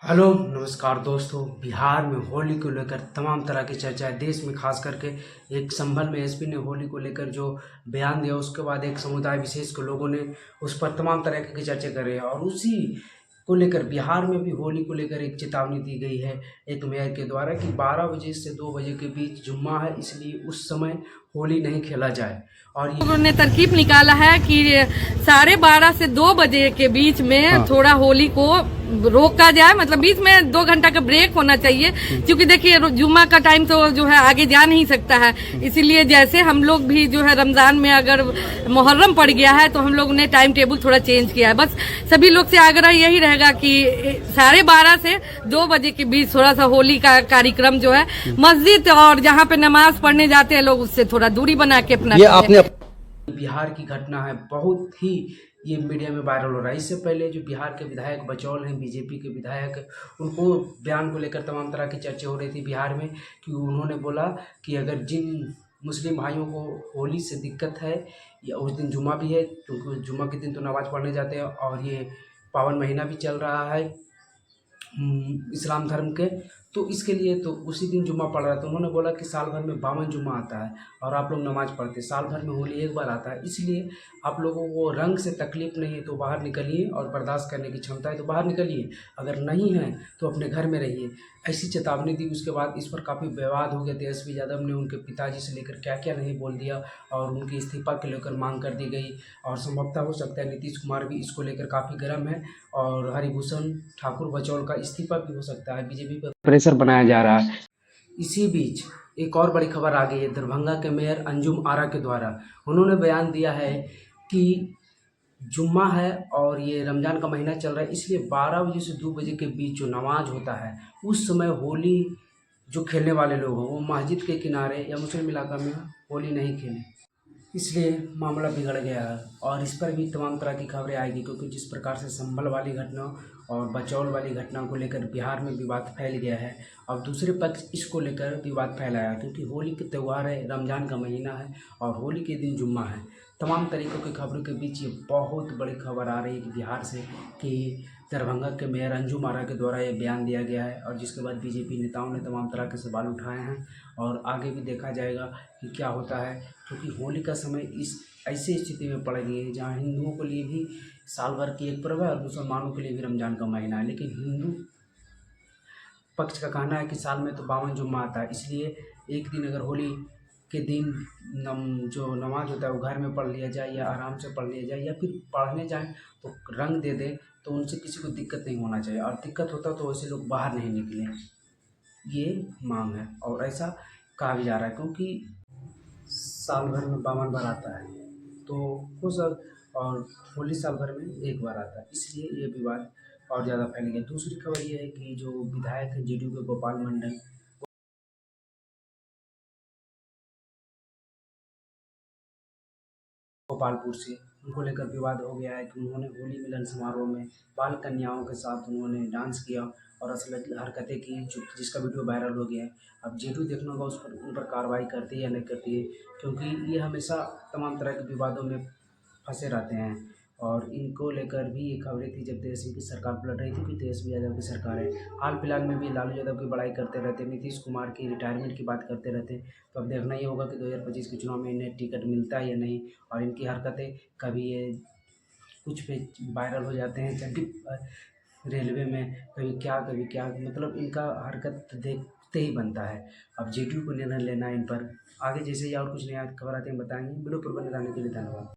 Hello नमस्कार दोस्तों। बिहार में होली को लेकर तमाम तरह की चर्चा है। देश में खास करके एक संभल में एसपी ने होली को लेकर जो बयान दिया, उसके बाद एक समुदाय विशेष के लोगों ने उस पर तमाम तरह की चर्चा कर रहे हैं और उसी को लेकर बिहार में भी होली को लेकर एक चेतावनी दी गई है एक मेयर के द्वारा कि 12 बजे से 2 बजे के बीच जुम्मा है, इसलिए उस समय होली नहीं खेला जाए। और लोगों ने तरकीब निकाला है कि 12:30 से 2 बजे के बीच में थोड़ा होली को रोका जाए, मतलब बीच में 2 घंटा का ब्रेक होना चाहिए, क्योंकि देखिए जुम्मा का टाइम तो जो है आगे जा नहीं सकता है। इसीलिए जैसे हम लोग भी जो है रमजान में अगर मुहर्रम पड़ गया है तो हम लोग ने टाइम टेबल थोड़ा चेंज किया है। बस सभी लोग से आग्रह यही रहेगा कि 12:30 से 2 बजे के बीच थोड़ा सा होली का कार्यक्रम जो है मस्जिद और जहाँ पे नमाज पढ़ने जाते हैं लोग उससे थोड़ा दूरी बना के अपना। ये आपने बिहार की घटना है, बहुत ही ये मीडिया में वायरल हो रहा है। इससे पहले जो बिहार के विधायक बचौल हैं, बीजेपी के विधायक, उनको बयान को लेकर तमाम तरह की चर्चा हो रही थी बिहार में कि उन्होंने बोला कि अगर जिन मुस्लिम भाइयों को होली से दिक्कत है या उस दिन जुम्मा भी है, क्योंकि जुम्मा के दिन तो नमाज़ पढ़ने जाते हैं और ये पावन महीना भी चल रहा है इस्लाम धर्म के, तो इसके लिए तो उसी दिन जुम्मा पड़ रहा था। उन्होंने बोला कि साल भर में 52 जुम्मा आता है और आप लोग नमाज़ पढ़ते, साल भर में होली एक बार आता है, इसलिए आप लोगों को रंग से तकलीफ़ नहीं है तो बाहर निकलिए और बर्दाश्त करने की क्षमता है तो बाहर निकलिए, अगर नहीं है तो अपने घर में रहिए, ऐसी चेतावनी दी। उसके बाद इस पर काफ़ी विवाद हो गया। तेजस्वी यादव ने उनके पिताजी से लेकर क्या क्या नहीं बोल दिया और उनके इस्तीफा को लेकर मांग कर दी गई और संभवतः हो सकता है नीतीश कुमार भी इसको लेकर काफ़ी गर्म है और हरिभूषण ठाकुर बचौल का इस्तीफा भी हो सकता है। बीजेपी पर प्रेशर बनाया जा रहा है। इसी बीच एक और बड़ी खबर आ गई है दरभंगा के मेयर अंजुम आरा के द्वारा। उन्होंने बयान दिया है कि जुम्मा है और ये रमज़ान का महीना चल रहा है, इसलिए 12 बजे से 2 बजे के बीच जो नमाज होता है उस समय होली जो खेलने वाले लोग हों वो मस्जिद के किनारे या मुस्लिम इलाका में होली नहीं खेलें, इसलिए मामला बिगड़ गया है। और इस पर भी तमाम तरह की खबरें आएगी, क्योंकि जिस प्रकार से संभल वाली घटना और बचौल वाली घटना को लेकर बिहार में विवाद फैल गया है। अब दूसरे पक्ष इसको लेकर विवाद फैलाया, क्योंकि होली के त्यौहार है, रमज़ान का महीना है और होली के दिन जुम्मा है। तमाम तरीक़ों की खबरों के बीच ये बहुत बड़ी खबर आ रही है कि बिहार से कि दरभंगा के मेयर अंजुम आरा के द्वारा ये बयान दिया गया है और जिसके बाद बीजेपी नेताओं ने तमाम तरह के सवाल उठाए हैं और आगे भी देखा जाएगा कि क्या होता है, क्योंकि होली का समय इस ऐसी स्थिति में पड़ गई है जहाँ हिंदुओं के लिए भी साल भर की एक पर्व है और मुसलमानों के लिए भी रमज़ान का महीना है। लेकिन हिंदू पक्ष का कहना है कि साल में तो 52 जुम्मा आता है, इसलिए एक दिन अगर होली के दिन जो नमाज होता है वो घर में पढ़ लिया जाए या आराम से पढ़ लिया जाए या फिर पढ़ने जाएँ तो रंग दे दें, तो उनसे किसी को दिक्कत नहीं होना चाहिए और दिक्कत होता तो वैसे लोग बाहर नहीं निकलें, ये मांग है। और ऐसा कहा भी जा रहा है क्योंकि साल भर में 52 बार आता है तो हो सक और होली साल भर में एक बार आता है, इसलिए ये विवाद और ज़्यादा फैल गया। दूसरी खबर ये है कि जो विधायक हैं जेडीयू के गोपाल मंडल गोपालपुर से, उनको लेकर विवाद हो गया है कि उन्होंने होली मिलन समारोह में बाल कन्याओं के साथ उन्होंने डांस किया और अश्लील हरकतें की, जिसका वीडियो वायरल हो गया है। अब जेडीयू देखना होगा उन पर कार्रवाई करती है या नहीं करती है, क्योंकि ये हमेशा तमाम तरह के विवादों में फंसे रहते हैं। और इनको लेकर भी ये खबरें थी जब तेजस्वी की सरकार पलट रही थी कि तेजस्वी यादव की सरकार है। हाल फिलहाल में भी लालू यादव की बड़ाई करते रहते, नीतीश कुमार की रिटायरमेंट की बात करते रहते। तो अब देखना ये होगा कि 2025 के चुनाव में इन्हें टिकट मिलता है या नहीं। और इनकी हरकतें कभी ये कुछ पे वायरल हो जाते हैं चड्डी रेलवे में, कभी क्या, मतलब इनका हरकत देखते ही बनता है। अब जेडीयू को निर्णय लेना है इन पर। आगे जैसे ही और कुछ नया खबर आते हैं बताएंगे। वीडियो पर बने रहने के लिए धन्यवाद।